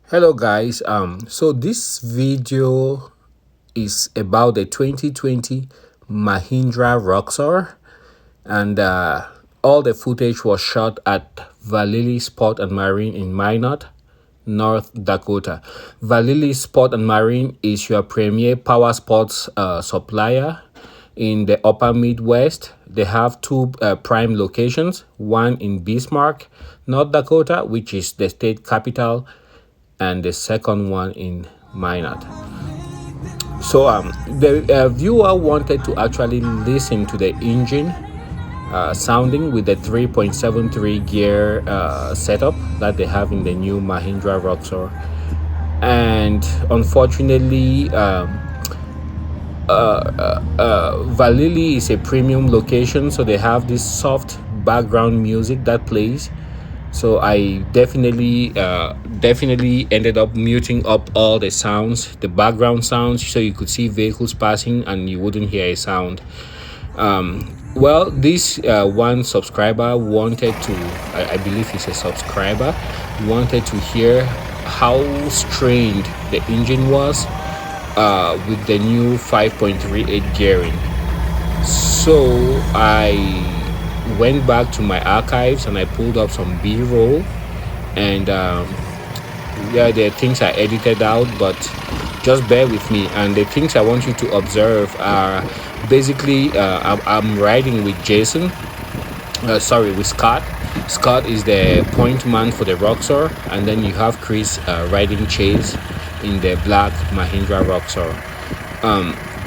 Hello guys, so this video is about the 2020 Mahindra Roxor, and all the footage was shot at Valili Sport and Marine in Minot, North Dakota. Valili Sport and Marine is your premier power sports supplier in the upper Midwest. They have two prime locations, one in Bismarck, North Dakota, which is the state capital, and the second one in Minot. So the viewer wanted to actually listen to the engine sounding with the 3.73 gear setup that they have in the new Mahindra Roxor. And unfortunately, Valili is a premium location, so they have this soft background music that plays. So I definitely ended up muting up all the sounds, the background sounds, so you could see vehicles passing and you wouldn't hear a sound. Well, this one subscriber wanted to, I believe he's a subscriber, wanted to hear how strained the engine was with the new 5.38 gearing. So I went back to my archives and I pulled up some B-roll, and yeah, there are things I edited out, but just bear with me. And the things I want you to observe are basically I'm riding with Jason, with Scott. Scott is the point man for the Roxor, and then you have Chris riding Chase in the black Mahindra Roxor.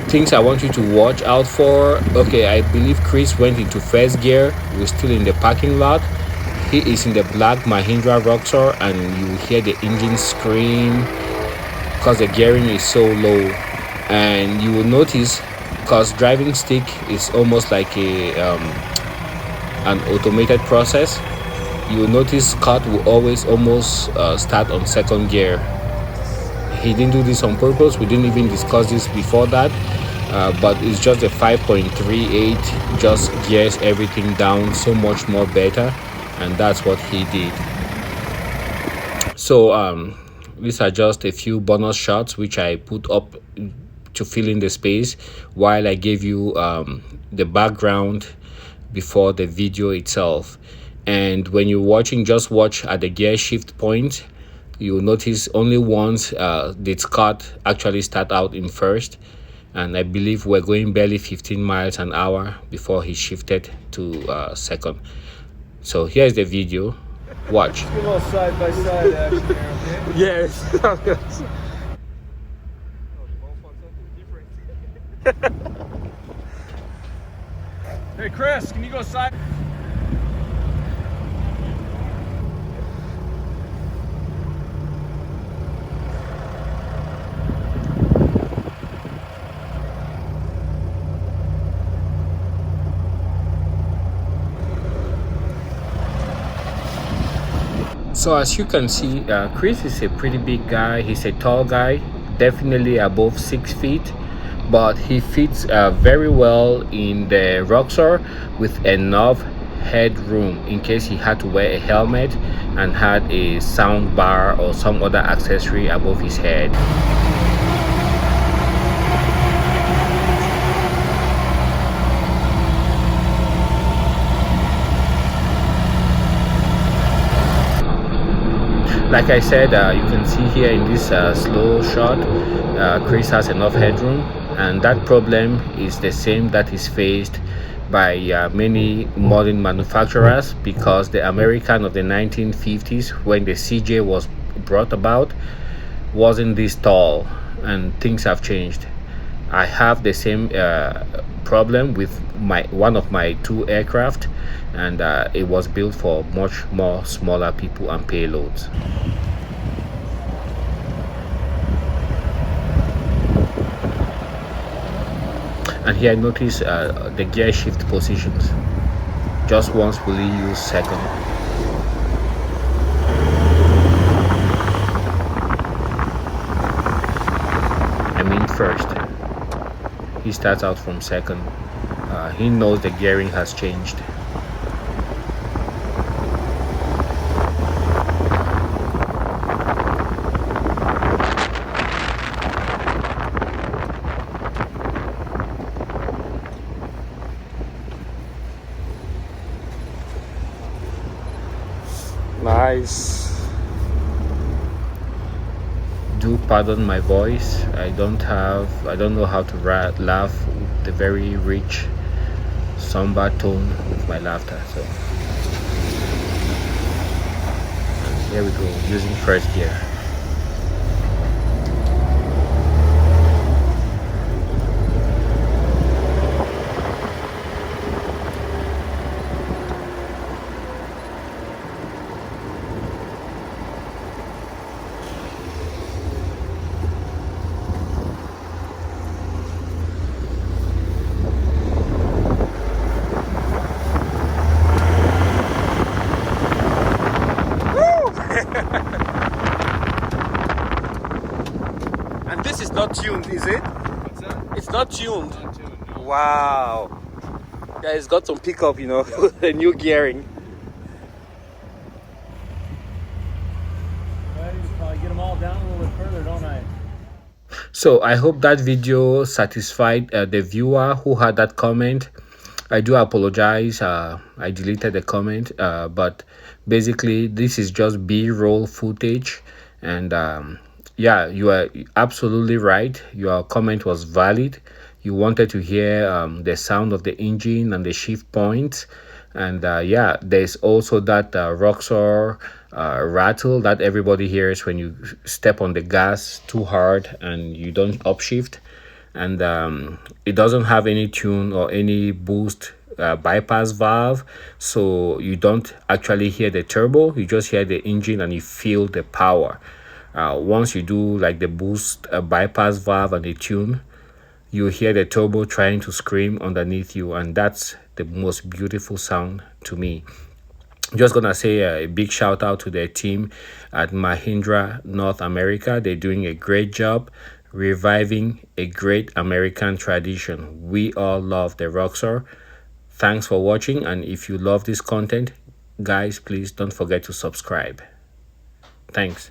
Things I want you to watch out for. Okay, I believe Chris went into first gear. We're still in the parking lot. He is in the black Mahindra Roxor, and you hear the engine scream because the gearing is so low. And you will notice, because driving stick is almost like an automated process, you will notice Scott will always almost start on second gear. He didn't do this on purpose. We didn't even discuss this before that, but it's just the 5.38 just gears everything down so much more better, and that's what he did. So these are just a few bonus shots which I put up to fill in the space while I gave you the background before the video itself. And when you're watching, just watch at the gear shift point. You'll notice only once did Scott actually start out in first, and I believe we're going barely 15 miles an hour before he shifted to second. So here's the video. Watch. A little side by side action here, okay? Yes. Hey Chris, can you go side? So as you can see, Chris is a pretty big guy. He's a tall guy, definitely above 6 feet, but he fits very well in the Roxor with enough headroom in case he had to wear a helmet and had a sound bar or some other accessory above his head. Like I said, you can see here in this slow shot, Chris has enough headroom, and that problem is the same that is faced by many modern manufacturers, because the American of the 1950s, when the CJ was brought about, wasn't this tall, and things have changed. I have the same problem with one of my two aircraft, and it was built for much more smaller people and payloads. And here notice the gear shift positions. Just once will you use second. I mean first. He starts out from second. He knows the gearing has changed. do pardon my voice. I don't know how to laugh with the very rich somber tone of my laughter. So here we go, using first gear. And this is not tuned, is it? What's that? It's not tuned. Not tuned, no. Wow. Yeah, it's got some pickup, you know, the new gearing. I need to probably get them all down a little bit further, don't I? So I hope that video satisfied the viewer who had that comment. I do apologize. I deleted the comment, but basically this is just B-roll footage, and yeah, you are absolutely right. Your comment was valid. You wanted to hear the sound of the engine and the shift points, and yeah, there's also that Roxor rattle that everybody hears when you step on the gas too hard and you don't upshift. And it doesn't have any tune or any boost bypass valve, so you don't actually hear the turbo, you just hear the engine and you feel the power. Once you do like the boost bypass valve and the tune, you hear the turbo trying to scream underneath you, and that's the most beautiful sound to me. Just gonna say a big shout out to their team at Mahindra North America. They're doing a great job reviving a great American tradition. We all love the Roxor. Thanks for watching, and if you love this content, guys, please don't forget to subscribe. Thanks.